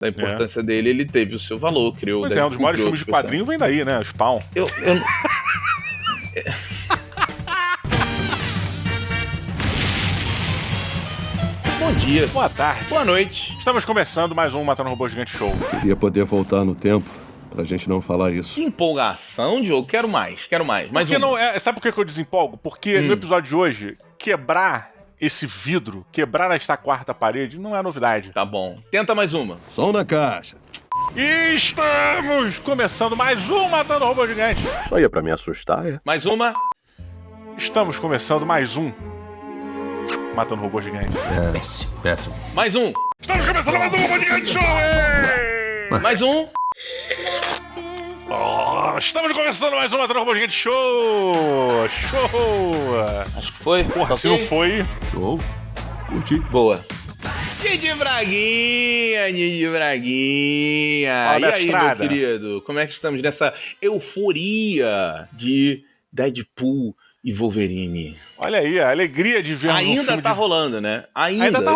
da importância dele, ele teve o seu valor, criou... Pois é, um dos maiores filmes de quadrinho vem daí, né? Spawn. Bom dia. Boa tarde. Boa noite. Estamos começando mais um Matando Robô Gigante Show. Queria poder voltar no tempo pra gente não falar isso. Que empolgação, Diogo. Quero mais. Porque não, sabe por que eu desempolgo? Porque no episódio de hoje, quebrar esse vidro, quebrar esta quarta parede, não é novidade. Tá bom. Tenta mais uma. Som na caixa. E estamos começando mais um Matando Robô Gigante. Só ia pra me assustar, é? Mais uma. Estamos começando mais um Matando Robô Gigante. Péssimo. Mais um. Estamos começando mais um Robô Gigante Show! Mais um. Estamos começando mais um Matando Robô Gigante Show! Show! Acho que foi. Porra, se não foi... Show. Curti. Boa. Didi Braguinha. Olha E aí, meu querido? Como é que estamos nessa euforia de Deadpool e Wolverine? Olha aí, a alegria de ver Ainda tá rolando, né? Ainda tá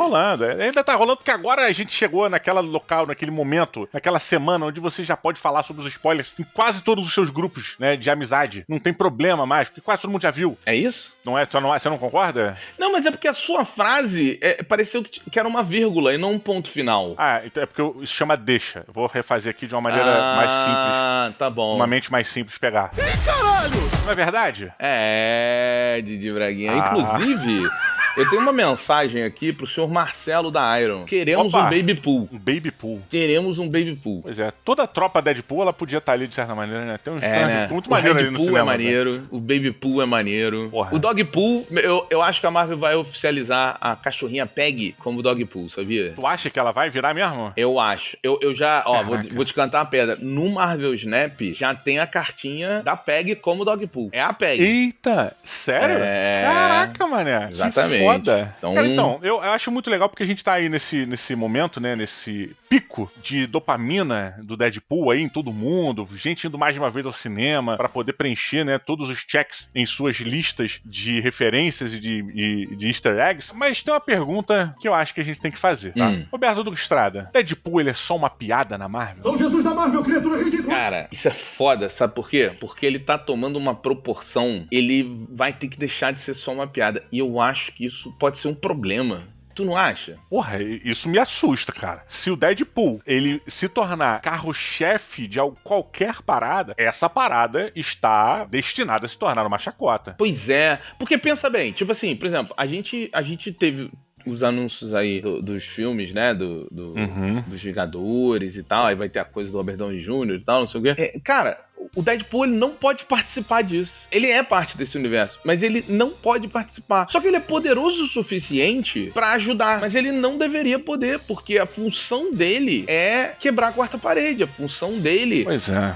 rolando, porque agora a gente chegou naquele local, naquele momento, naquela semana onde você já pode falar sobre os spoilers em quase todos os seus grupos, né, de amizade. Não tem problema mais, porque quase todo mundo já viu. É isso? Não é? Você não concorda? Não, mas é porque a sua frase pareceu que era uma vírgula e não um ponto final. Ah, então é porque isso chama deixa. Eu vou refazer aqui de uma maneira mais simples. Ah, tá bom. Uma mente mais simples pegar. Caralho! Não é verdade? É, Didi Braguinha. Inclusive, eu tenho uma mensagem aqui pro senhor Marcelo da Iron. Queremos um Baby Pool. Um Baby Pool. Queremos um Baby Pool. Pois é, toda a tropa Deadpool, ela podia estar ali de certa maneira, né? Tem uns né? muito maneiro ali no cinema. O Red Pool é maneiro, o Baby Pool é maneiro. Porra. O Dog Pool, eu acho que a Marvel vai oficializar a cachorrinha Peg como Dog Pool, sabia? Tu acha que ela vai virar mesmo? Eu acho. Eu já, vou te cantar uma pedra. No Marvel Snap já tem a cartinha da Peg como Dog Pool. É a Peg. Eita, sério? Caraca, mané. Exatamente. Que foda. Então, Cara, então, eu acho muito legal porque a gente tá aí nesse momento, né, nesse pico de dopamina do Deadpool aí em todo mundo, gente indo mais de uma vez ao cinema pra poder preencher, né, todos os checks em suas listas de referências e de easter eggs. Mas tem uma pergunta que eu acho que a gente tem que fazer, tá? Roberto Duque Estrada, Deadpool, ele é só uma piada na Marvel? Sou Jesus da Marvel, criatura ridícula. Cara, isso é foda, sabe por quê? Porque ele tá tomando uma proporção, ele vai ter que deixar de ser só uma piada. E eu acho que isso pode ser um problema. Tu não acha? Porra, isso me assusta, cara. Se o Deadpool, ele se tornar carro-chefe de qualquer parada, essa parada está destinada a se tornar uma chacota. Pois é. Porque pensa bem, tipo assim, por exemplo, a gente teve os anúncios aí dos filmes, né, dos Vingadores e tal, aí vai ter a coisa do Robert Downey Jr. e tal, não sei o quê. Cara, o Deadpool, ele não pode participar disso. Ele é parte desse universo, mas ele não pode participar. Só que ele é poderoso o suficiente pra ajudar, mas ele não deveria poder, porque a função dele é quebrar a quarta parede. A função dele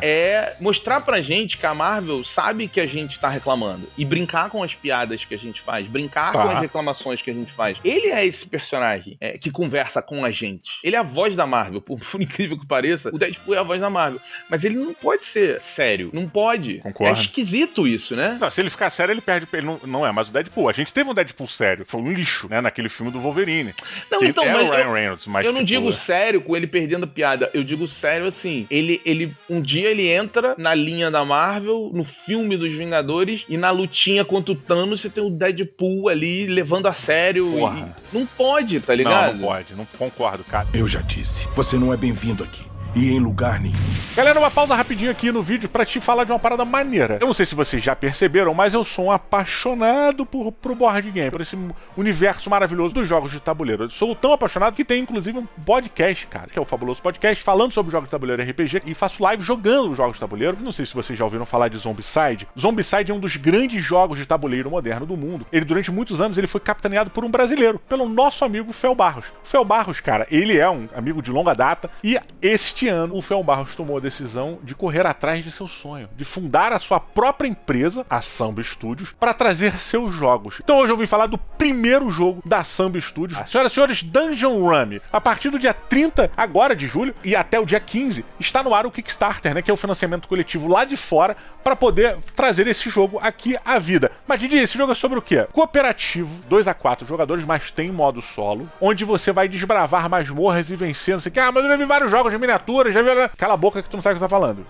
é mostrar pra gente que a Marvel sabe que a gente tá reclamando e brincar com as piadas que a gente faz, brincar com as reclamações que a gente faz. Ele é esse personagem que conversa com a gente. Ele é a voz da Marvel, por incrível que pareça, o Deadpool é a voz da Marvel, mas ele não pode ser sério, não pode. Concordo. É esquisito isso, né? Não, se ele ficar sério, ele perde. Ele não é mais o Deadpool. A gente teve um Deadpool sério. Foi um lixo, né? Naquele filme do Wolverine. Não, então, era mas o Ryan Reynolds, mas eu não digo sério com ele perdendo a piada. Eu digo sério assim. Um dia ele entra na linha da Marvel, no filme dos Vingadores, e na lutinha contra o Thanos, você tem o Deadpool ali levando a sério. Não pode, tá ligado? Não pode. Não concordo, cara. Eu já disse. Você não é bem-vindo aqui. E em lugar nenhum. Galera, uma pausa rapidinho aqui no vídeo pra te falar de uma parada maneira. Eu não sei se vocês já perceberam, mas eu sou um apaixonado pro board game, por esse universo maravilhoso dos jogos de tabuleiro. Eu sou tão apaixonado que tem inclusive um podcast, cara, que é o Fabuloso Podcast, falando sobre jogos de tabuleiro RPG, e faço live jogando os jogos de tabuleiro. Não sei se vocês já ouviram falar de Zombicide. Zombicide é um dos grandes jogos de tabuleiro moderno do mundo. Ele, durante muitos anos, ele foi capitaneado por um brasileiro, pelo nosso amigo Fel Barros. O Fel Barros, cara, ele é um amigo de longa data, e esse neste ano, o Fel Barros tomou a decisão de correr atrás de seu sonho, de fundar a sua própria empresa, a Samba Studios, para trazer seus jogos. Então hoje eu vim falar do primeiro jogo da Samba Studios. Senhoras e senhores, Dungeon Run. A partir do dia 30, agora de julho, e até o dia 15, está no ar o Kickstarter, né, que é o financiamento coletivo lá de fora, para poder trazer esse jogo aqui à vida. Mas Didi, esse jogo é sobre o quê? Cooperativo, 2 a 4 jogadores, mas tem modo solo, onde você vai desbravar masmorras e vencer, não sei o que. Ah, mas eu já vi vários jogos de miniatura, já vi... Cala a boca que tu não sabe o que você tá falando.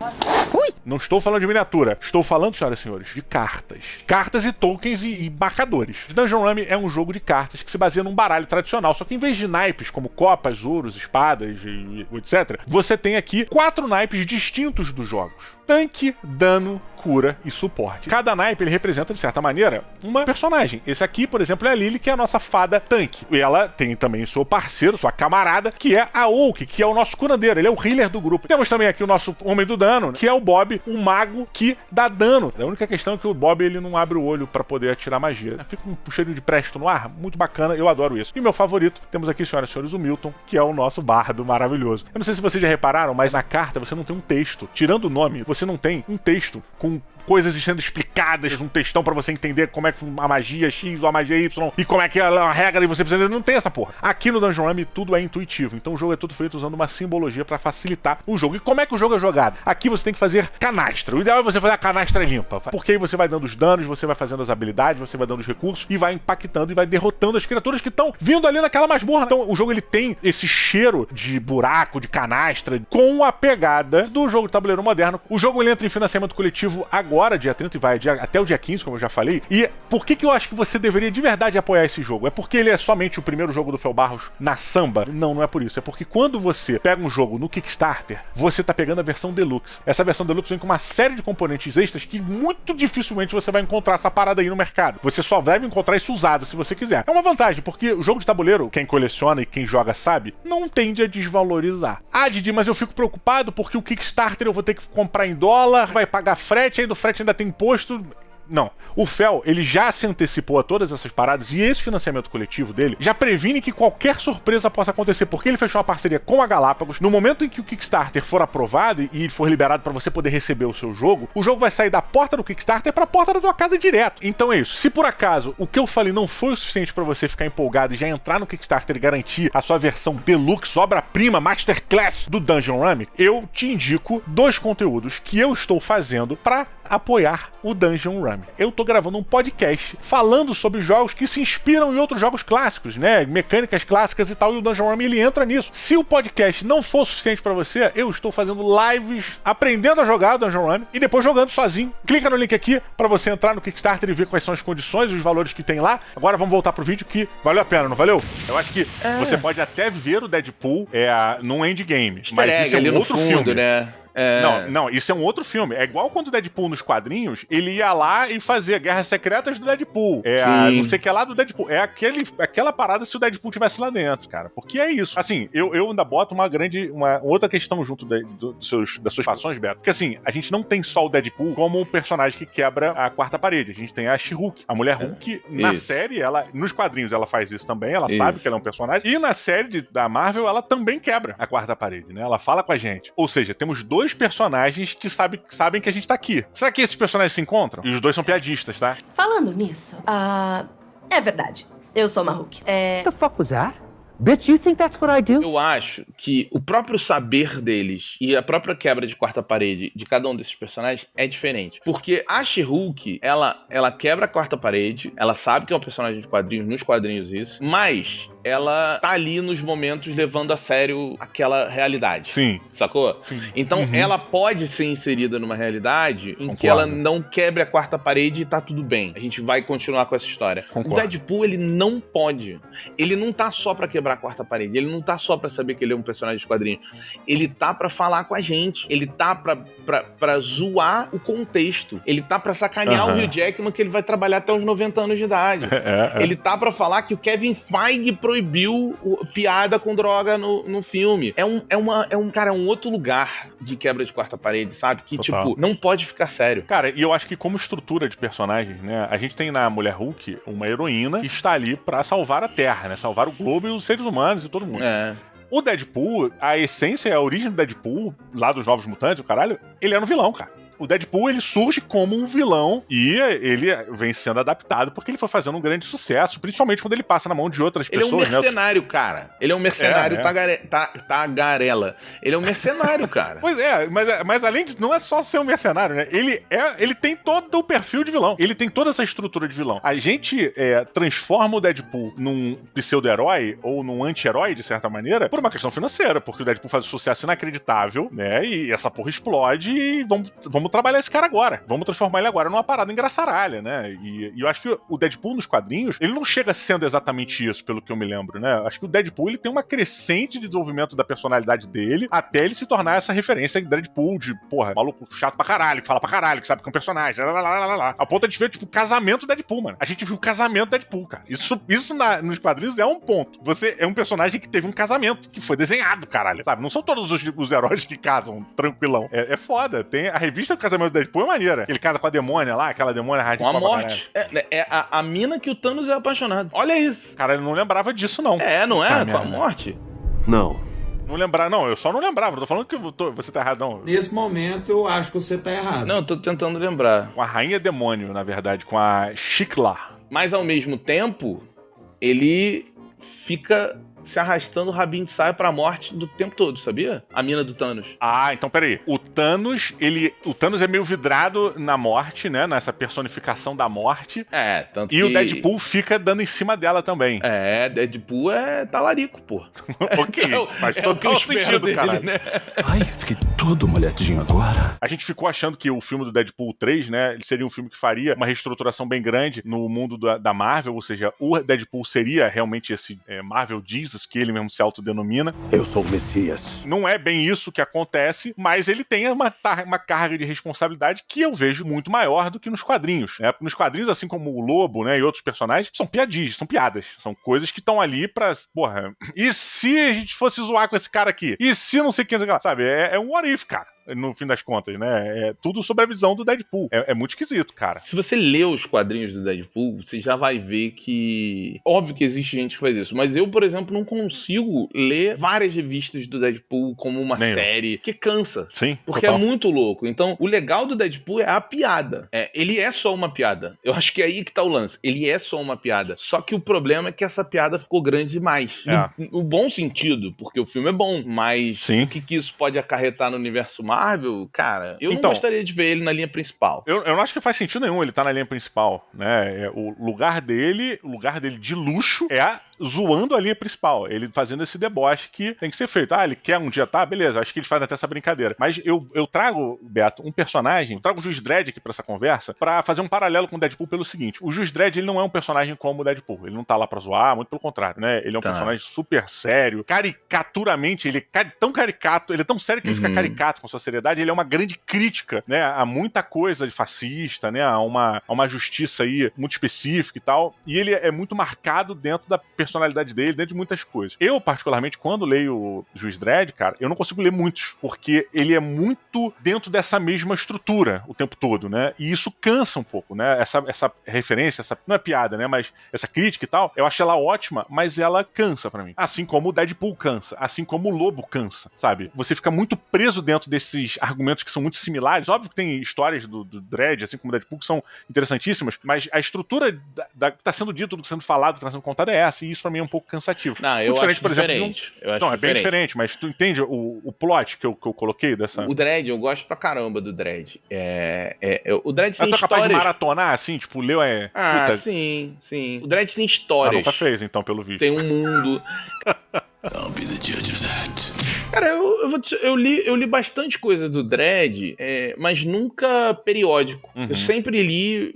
Ui! Não estou falando de miniatura, estou falando, senhoras e senhores, de cartas. Cartas e tokens e marcadores. Dungeon Run é um jogo de cartas que se baseia num baralho tradicional, só que em vez de naipes como copas, ouros, espadas e etc., você tem aqui 4 naipes distintos dos jogos. Tanque, dano, cura e suporte. Cada naipe ele representa, de certa maneira, uma personagem. Esse aqui, por exemplo, é a Lily, que é a nossa fada tanque. E ela tem também seu parceiro, sua camarada, que é a Oak, que é o nosso curandeiro. Ele é o healer do grupo. Temos também aqui o nosso homem do dano, que é o Bob, um mago que dá dano. A única questão é que o Bob ele não abre o olho pra poder atirar magia. Fica um cheirinho de presto no ar, muito bacana, eu adoro isso. E meu favorito, temos aqui, senhoras e senhores, o Milton, que é o nosso bardo maravilhoso. Eu não sei se vocês já repararam, mas na carta você não tem um texto. Tirando o nome, você não tem um texto com coisas sendo explicadas, um textão pra você entender como é que a magia X ou a magia Y e como é que é a regra e você precisa... Não tem essa porra. Aqui no Dungeon Run tudo é intuitivo, então o jogo é todo feito usando uma simbologia pra facilitar o jogo. E como é que o jogo é jogado? Aqui você tem que fazer canastra. O ideal é você fazer a canastra limpa, porque aí você vai dando os danos, você vai fazendo as habilidades, você vai dando os recursos e vai impactando e vai derrotando as criaturas que estão vindo ali naquela masmorra. Então o jogo ele tem esse cheiro de buraco, de canastra, com a pegada do jogo de tabuleiro moderno. O jogo ele entra em financiamento coletivo agora, dia 30, e vai até o dia 15, como eu já falei. E por que eu acho que você deveria de verdade apoiar esse jogo? É porque ele é somente o primeiro jogo do Fel Barros na Samba? Não, não é por isso. É porque quando você pega um jogo no Kickstarter, você tá pegando a versão Deluxe. Essa versão Deluxe vem com uma série de componentes extras que muito dificilmente você vai encontrar essa parada aí no mercado. Você só deve encontrar isso usado se você quiser. É uma vantagem, porque o jogo de tabuleiro, quem coleciona e quem joga sabe, não tende a desvalorizar. Ah, Didi, mas eu fico preocupado porque o Kickstarter eu vou ter que comprar em dólar, vai pagar frete, aí do frete ainda tem imposto. Não. O Fel, ele já se antecipou a todas essas paradas e esse financiamento coletivo dele já previne que qualquer surpresa possa acontecer, porque ele fechou uma parceria com a Galápagos. No momento em que o Kickstarter for aprovado e for liberado para você poder receber o seu jogo, o jogo vai sair da porta do Kickstarter para a porta da tua casa direto. Então é isso. Se por acaso o que eu falei não foi o suficiente para você ficar empolgado e já entrar no Kickstarter e garantir a sua versão Deluxe, obra-prima, Masterclass do Dungeon Run, eu te indico 2 conteúdos que eu estou fazendo para apoiar o Dungeon Run. Eu tô gravando um podcast falando sobre jogos que se inspiram em outros jogos clássicos, né? Mecânicas clássicas e tal, e o Dungeon Run ele entra nisso. Se o podcast não for suficiente pra você, eu estou fazendo lives aprendendo a jogar o Dungeon Run e depois jogando sozinho. Clica no link aqui pra você entrar no Kickstarter e ver quais são as condições e os valores que tem lá. Agora vamos voltar pro vídeo que valeu a pena, não valeu? Eu acho que você pode até ver o Deadpool num endgame, mas isso é um outro filme, né? Não, isso é um outro filme. É igual quando o Deadpool nos quadrinhos, ele ia lá e fazia Guerras Secretas do Deadpool. Não sei o que lá do Deadpool. É aquela parada se o Deadpool tivesse lá dentro, cara. Porque é isso. Assim, eu ainda boto uma outra questão junto das suas fações, Beto. Porque assim, a gente não tem só o Deadpool como um personagem que quebra a quarta parede. A gente tem a She-Hulk. A Mulher Hulk, na série, nos quadrinhos ela faz isso também. Ela sabe que ela é um personagem. E na série da Marvel, ela também quebra a quarta parede, né? Ela fala com a gente. Ou seja, temos 2 personagens que sabem que a gente tá aqui. Será que esses personagens se encontram? E os 2 são piadistas, tá? Falando nisso, é verdade. Eu sou uma Hulk. What the fuck was that? Bitch, you think that's what I do? Eu acho que o próprio saber deles e a própria quebra de quarta parede de cada um desses personagens é diferente. Porque a She-Hulk, ela quebra a quarta parede, ela sabe que é um personagem de quadrinhos, nos quadrinhos isso, mas ela tá ali nos momentos levando a sério aquela realidade. Sim. Sacou? Sim. Então ela pode ser inserida numa realidade em que ela não quebre a quarta parede e tá tudo bem. A gente vai continuar com essa história. Concordo. O Deadpool, ele não pode. Ele não tá só pra quebrar a quarta parede. Ele não tá só pra saber que ele é um personagem de quadrinho. Ele tá pra falar com a gente. Ele tá pra zoar o contexto. Ele tá pra sacanear o Hugh Jackman, que ele vai trabalhar até os 90 anos de idade. Ele tá pra falar que o Kevin Feige proibiu piada com droga no filme. É um outro lugar de quebra de quarta parede, sabe? Que, Total. tipo, não pode ficar sério. Cara, e eu acho que como estrutura de personagens, né? A gente tem na Mulher Hulk uma heroína que está ali pra salvar a Terra, né? Salvar o globo e os seres humanos e todo mundo. O Deadpool, a essência, a origem do Deadpool, lá dos Novos Mutantes, o caralho, ele era um vilão, cara. O Deadpool, ele surge como um vilão e ele vem sendo adaptado porque ele foi fazendo um grande sucesso, principalmente quando ele passa na mão de outras pessoas. Ele é um mercenário, né? Cara. Ele é um mercenário tagarela. Ele é um mercenário, cara. Pois é, mas além disso, não é só ser um mercenário, né? Ele tem todo o perfil de vilão. Ele tem toda essa estrutura de vilão. A gente transforma o Deadpool num pseudo-herói ou num anti-herói, de certa maneira, por uma questão financeira, porque o Deadpool faz um sucesso inacreditável, né? E essa porra explode e vamos trabalhar esse cara agora. Vamos transformar ele agora numa parada engraçaralha, né? E eu acho que o Deadpool nos quadrinhos, ele não chega sendo exatamente isso, pelo que eu me lembro, né? Acho que o Deadpool, ele tem uma crescente de desenvolvimento da personalidade dele, até ele se tornar essa referência de Deadpool, de, porra, maluco chato pra caralho, que fala pra caralho, que sabe que é um personagem, a ponto de ver, tipo, o casamento do Deadpool, mano. A gente viu o casamento do Deadpool, cara. Isso nos quadrinhos é um ponto. Você é um personagem que teve um casamento, que foi desenhado, caralho, sabe? Não são todos os heróis que casam tranquilão. É foda. Tem a revista do casamento do Deadpool é maneira. Ele casa com a demônia lá, aquela demônia radical. Com a morte. A mina que o Thanos é apaixonado. Olha isso. Cara, ele não lembrava disso, não. Não é? Com a morte? Não. Não lembrar, não, eu só não lembrava. Não tô falando que você tá errado, não. Nesse momento, eu acho que você tá errado. Não, eu tô tentando lembrar. Com a Rainha Demônio, na verdade, com a Shikla. Mas, ao mesmo tempo, ele fica se arrastando o rabinho de saia pra morte do tempo todo, sabia? A mina do Thanos. Ah, então peraí. O Thanos é meio vidrado na morte, né? Nessa personificação da morte. Tanto e o Deadpool fica dando em cima dela também. Deadpool é talarico, pô. Ok, faz total sentido, cara. Né? Ai, fiquei todo molhadinho agora. A gente ficou achando que o filme do Deadpool 3, né? Ele seria um filme que faria uma reestruturação bem grande no mundo da Marvel, ou seja, o Deadpool seria realmente esse Marvel Jesus, que ele mesmo se autodenomina. Eu sou o Messias. Não é bem isso que acontece, mas ele tem uma carga de responsabilidade que eu vejo muito maior do que nos quadrinhos, né? Nos quadrinhos, assim como o Lobo, né, e outros personagens, são piadas, são coisas que estão ali pra, porra, e se a gente fosse zoar com esse cara aqui? E se não sei quem, sabe? É um what if, cara. No fim das contas, né? É tudo sobre a visão do Deadpool. É muito esquisito, cara. Se você lê os quadrinhos do Deadpool, você já vai ver que... Óbvio que existe gente que faz isso, mas eu, por exemplo, não consigo ler várias revistas do Deadpool como uma série, que cansa. Sim, porque total. É muito louco. Então, o legal do Deadpool é a piada. Ele é só uma piada. Eu acho que é aí que tá o lance. Ele é só uma piada. Só que o problema é que essa piada ficou grande demais. No bom sentido, porque o filme é bom, mas o que isso pode acarretar no universo Marvel, cara, eu não gostaria de ver ele na linha principal. Eu não acho que faz sentido nenhum ele tá na linha principal, né? O lugar dele de luxo é zoando a linha principal, ele fazendo esse deboche que tem que ser feito. Ele quer um dia, tá? Beleza, acho que eles fazem até essa brincadeira. Mas eu trago, Beto, um personagem, trago o Juiz Dredd aqui pra essa conversa, pra fazer um paralelo com o Deadpool pelo seguinte: o Juiz Dredd, ele não é um personagem como o Deadpool, ele não tá lá pra zoar, muito pelo contrário, né? Ele é um personagem super sério, caricaturamente, ele é tão caricato, ele é tão sério que ele fica caricato com sua seriedade, ele é uma grande crítica, né, a muita coisa de fascista, né, a uma justiça aí muito específica e tal, e ele é muito marcado dentro da personalidade dele, dentro de muitas coisas. Eu, particularmente, quando leio o Juiz Dredd, cara, eu não consigo ler muitos, porque ele é muito dentro dessa mesma estrutura o tempo todo, né, e isso cansa um pouco, né, essa referência, não é piada, né, mas essa crítica e tal, eu acho ela ótima, mas ela cansa pra mim. Assim como o Deadpool cansa, assim como o Lobo cansa, sabe? Você fica muito preso dentro desses argumentos que são muito similares. Óbvio que tem histórias do Dredd, assim como o Deadpool, que são interessantíssimas, mas a estrutura que tá sendo dito, do que tá sendo falado, do que tá sendo contado é essa, e isso pra mim é um pouco cansativo. Não, eu acho diferente. Não, é bem diferente, mas tu entende o plot que eu coloquei dessa... O Dredd, eu gosto pra caramba do Dredd. O Dredd tem histórias... capaz de maratonar, assim, tipo, leu puta... sim. O Dredd tem histórias. Não tá fez, então, pelo vídeo. Tem um mundo... I'll be the judge of that. Cara, eu li bastante coisa do Dredd, mas nunca periódico. Eu sempre li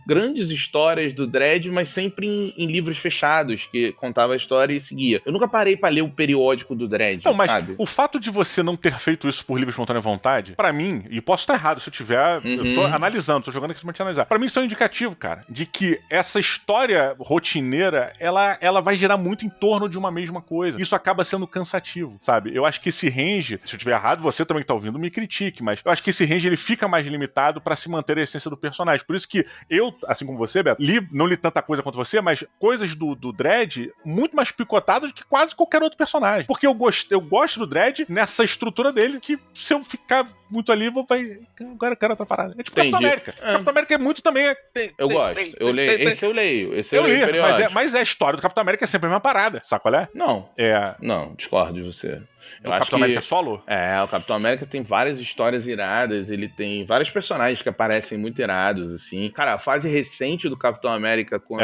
grandes histórias do Dredd, mas sempre em livros fechados, que contava a história e seguia. Eu nunca parei pra ler o periódico do Dredd, não, mas sabe? O fato de você não ter feito isso por livre espontânea vontade, pra mim, e posso estar errado se eu tiver, eu tô analisando, tô jogando aqui pra te analisar. Pra mim isso é um indicativo, cara, de que essa história rotineira, ela vai girar muito em torno de uma mesma coisa. Isso acaba sendo cansativo, sabe? Eu acho que esse range, se eu tiver errado, você também que tá ouvindo me critique, mas eu acho que esse range ele fica mais limitado pra se manter a essência do personagem. Por isso que eu, assim como você, Beto, não li tanta coisa quanto você, mas coisas do Dredd muito mais picotadas do que quase qualquer outro personagem. Porque eu gosto do Dredd nessa estrutura dele, que se eu ficar muito ali, agora o cara tá parado. É tipo Capitão América. Capitão América é muito também... eu gosto. Esse eu leio. Eu li, mas a história do Capitão América é sempre a mesma parada, sabe qual é? Não. Não, discordo de você. O Capitão América solo? O Capitão América tem várias histórias iradas, ele tem vários personagens que aparecem muito irados, assim. Cara, a fase recente do Capitão América, quando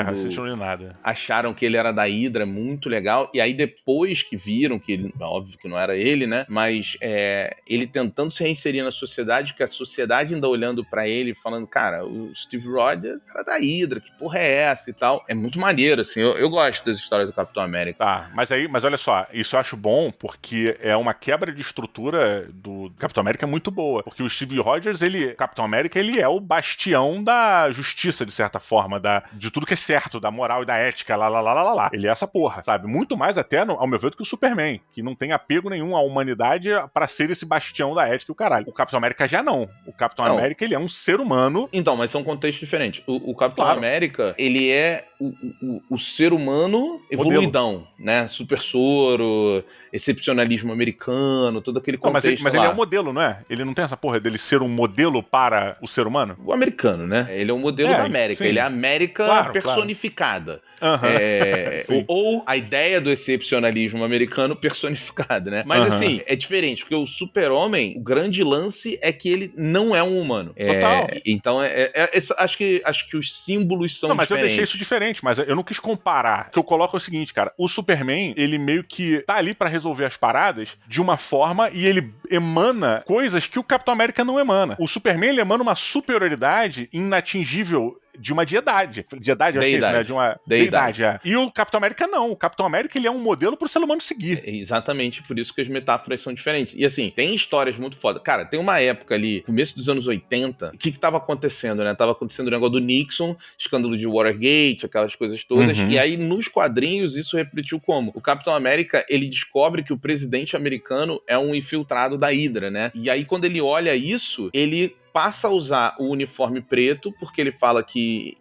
acharam que ele era da Hydra, muito legal, e aí depois que viram que ele, óbvio que não era ele, né, mas ele tentando se reinserir na sociedade, que a sociedade ainda olhando pra ele, falando, cara, o Steve Rogers era da Hydra, que porra é essa e tal. É muito maneiro, assim, eu gosto das histórias do Capitão América. Tá, mas olha só, isso eu acho bom, porque é uma quebra de estrutura do Capitão América muito boa. Porque o Steve Rogers, Capitão América, ele é o bastião da justiça, de certa forma, de tudo que é certo, da moral e da ética, lá. Ele é essa porra, sabe? Muito mais até, ao meu ver, do que o Superman, que não tem apego nenhum à humanidade pra ser esse bastião da ética e o caralho. O Capitão América já não. O Capitão América, ele é um ser humano. Então, mas são contextos diferentes. O Capitão América, ele é o ser humano evoluidão, né? Super soro, excepcionalismo americano, todo aquele contexto. Mas ele é um modelo, não é? Ele não tem essa porra dele ser um modelo para o ser humano? O americano, né? Ele é um modelo da América. Sim. Ele é a América personificada. Uhum. Ou a ideia do excepcionalismo americano personificada, né? Mas assim, é diferente, porque o Super-Homem, o grande lance é que ele não é um humano. Total. Então, acho que os símbolos são diferentes. Mas eu deixei isso diferente, mas eu não quis comparar. O que eu coloco é o seguinte, cara, o Superman, ele meio que tá ali pra resolver as paradas de uma forma e ele emana coisas que o Capitão América não emana. O Superman, ele emana uma superioridade inatingível de uma deidade. Deidade, eu acho que é isso, né? De uma deidade. E o Capitão América não. O Capitão América, ele é um modelo pro ser humano seguir. Exatamente, por isso que as metáforas são diferentes. E assim, tem histórias muito fodas. Cara, tem uma época ali, começo dos anos 80, o que tava acontecendo, né? Tava acontecendo o negócio do Nixon, escândalo de Watergate, aquelas coisas todas. E aí, nos quadrinhos, isso refletiu como? O Capitão América, ele descobre que o presidente americano é um infiltrado da Hydra, né? E aí, quando ele olha isso, ele passa a usar o uniforme preto, porque ele fala que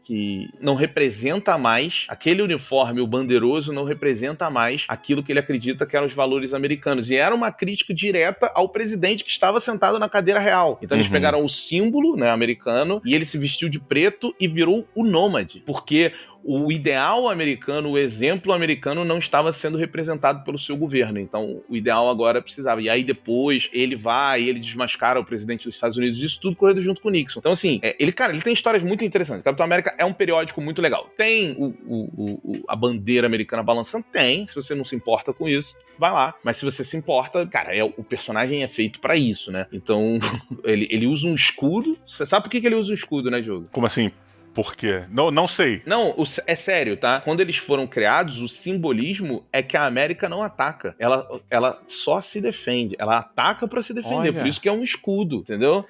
não representa mais, aquele uniforme, o bandeiroso, não representa mais aquilo que ele acredita que eram os valores americanos. E era uma crítica direta ao presidente que estava sentado na cadeira real. Então eles pegaram o símbolo, né, americano, e ele se vestiu de preto e virou o nômade, porque o ideal americano, o exemplo americano não estava sendo representado pelo seu governo. Então, o ideal agora precisava. E aí, depois, ele desmascara o presidente dos Estados Unidos. Isso tudo correndo junto com o Nixon. Então, assim, ele tem histórias muito interessantes. Capitão América é um periódico muito legal. Tem a bandeira americana balançando? Tem. Se você não se importa com isso, vai lá. Mas se você se importa, cara, o personagem é feito pra isso, né? Então, ele usa um escudo. Você sabe por que ele usa um escudo, né, Diogo? Como assim? Por quê? Não sei. Não, é sério, tá? Quando eles foram criados, o simbolismo é que a América não ataca. Ela só se defende. Ela ataca pra se defender. Olha. Por isso que é um escudo, entendeu?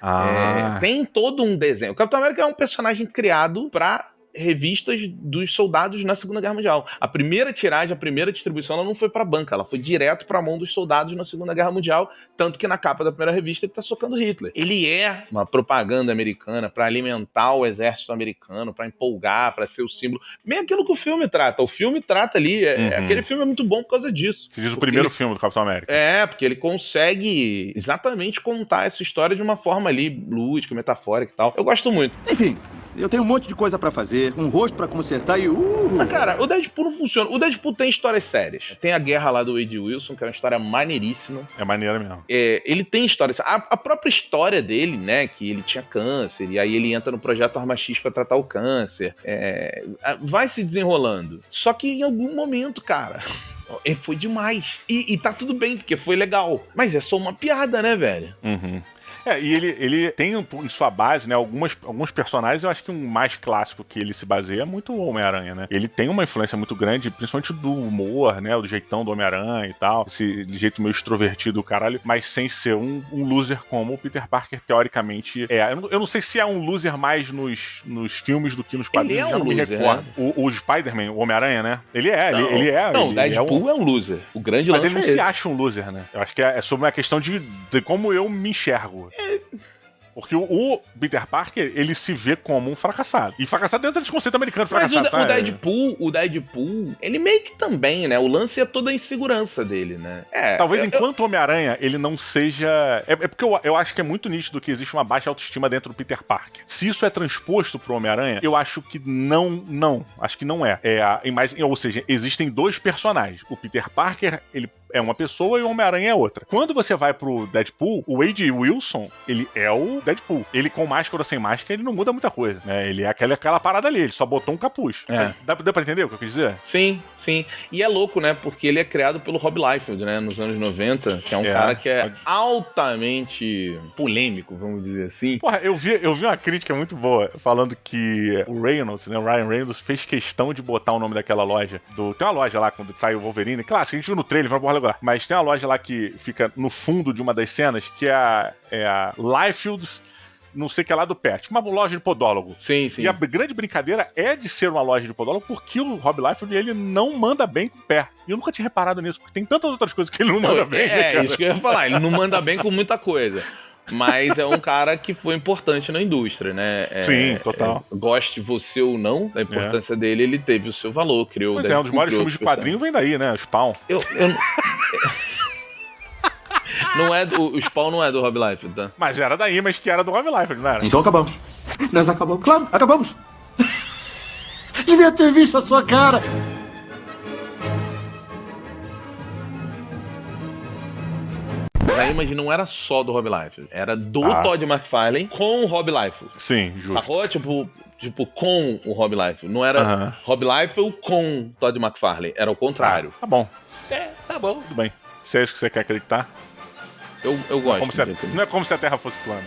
Tem todo um desenho. O Capitão América é um personagem criado pra revistas dos soldados na Segunda Guerra Mundial. A primeira tiragem, a primeira distribuição, ela não foi pra banca, ela foi direto pra mão dos soldados na Segunda Guerra Mundial, tanto que na capa da primeira revista ele tá socando Hitler. Ele é uma propaganda americana pra alimentar o exército americano, pra empolgar, pra ser o símbolo. Bem aquilo que o filme trata. O filme trata ali, aquele filme é muito bom por causa disso. Você diz o primeiro filme do Capitão América. Porque ele consegue exatamente contar essa história de uma forma ali lúdica, metafórica e tal. Eu gosto muito. Enfim, eu tenho um monte de coisa pra fazer, um rosto pra consertar e Mas, cara, o Deadpool não funciona. O Deadpool tem histórias sérias. Tem a guerra lá do Wade Wilson, que é uma história maneiríssima. É maneira mesmo. Ele tem histórias. A própria história dele, né, que ele tinha câncer, e aí ele entra no projeto Arma X pra tratar o câncer. Vai se desenrolando. Só que em algum momento, cara, foi demais. E tá tudo bem, porque foi legal. Mas é só uma piada, né, velho? E ele tem em sua base, né, alguns personagens. Eu acho que um mais clássico que ele se baseia é muito o Homem-Aranha, né? Ele tem uma influência muito grande, principalmente do humor, né, do jeitão do Homem-Aranha e tal, esse jeito meio extrovertido do caralho, mas sem ser um loser como o Peter Parker teoricamente é. Eu não sei se é um loser mais nos filmes do que nos quadrinhos. Ele é um loser, né? O Spider-Man, o Homem-Aranha, né? Ele é. Não, o Deadpool é um loser. O grande lance mas ele não se acha um loser, né? Eu acho que é sobre uma questão de como eu me enxergo. Porque o Peter Parker, ele se vê como um fracassado. E fracassado dentro desse conceito americano de Mas fracassado. o Deadpool, ele meio que também, né? O lance é toda a insegurança dele, né? Talvez enquanto Homem-Aranha, ele não seja... É porque eu acho que é muito nítido que existe uma baixa autoestima dentro do Peter Parker. Se isso é transposto pro Homem-Aranha, eu acho que não. Acho que não é. Ou seja, existem dois personagens. O Peter Parker, ele é uma pessoa e o Homem-Aranha é outra. Quando você vai pro Deadpool, o Wade Wilson, ele é o Deadpool. Ele com máscara ou sem máscara, ele não muda muita coisa, né? Ele é aquela parada ali, ele só botou um capuz. Dá pra entender o que eu quis dizer? Sim. E é louco, né? Porque ele é criado pelo Rob Liefeld, né? Nos anos 90, que é um cara que é altamente polêmico, vamos dizer assim. Porra, eu vi uma crítica muito boa, falando que o Reynolds, né? O Ryan Reynolds fez questão de botar o nome daquela loja. Tem uma loja lá, quando sai o Wolverine, claro, a gente viu no trailer, vai porra agora. Mas tem uma loja lá que fica no fundo de uma das cenas, que é a Liefeld, não sei o que lá do Pet, uma loja de podólogo. Sim. E a grande brincadeira é de ser uma loja de podólogo porque o Rob Liefeld, ele não manda bem com o pé. E eu nunca tinha reparado nisso, porque tem tantas outras coisas que ele não manda bem. Isso que eu ia falar, ele não manda bem com muita coisa. Mas é um cara que foi importante na indústria, né? Sim, total. Goste você ou não da importância dele, ele teve o seu valor, criou... Mas um dos maiores filmes de quadrinho vem daí, né? O Spawn. Não é o Spawn não é do Rob Liefeld, tá? Mas era daí, mas que era do Rob Liefeld, não era? Então acabamos. Nós acabamos. Claro, acabamos. Devia ter visto a sua cara. A Image não era só do Rob Liefeld, era do Todd McFarlane com o Rob Liefeld. Sim, justo. Sacou? Tipo, com o Rob Liefeld. Não era Rob Liefeld com Todd McFarlane, era o contrário. Tá bom. Tá bom. Tudo bem. Se é isso que você quer acreditar. Eu gosto. Não é como se a Terra fosse plana.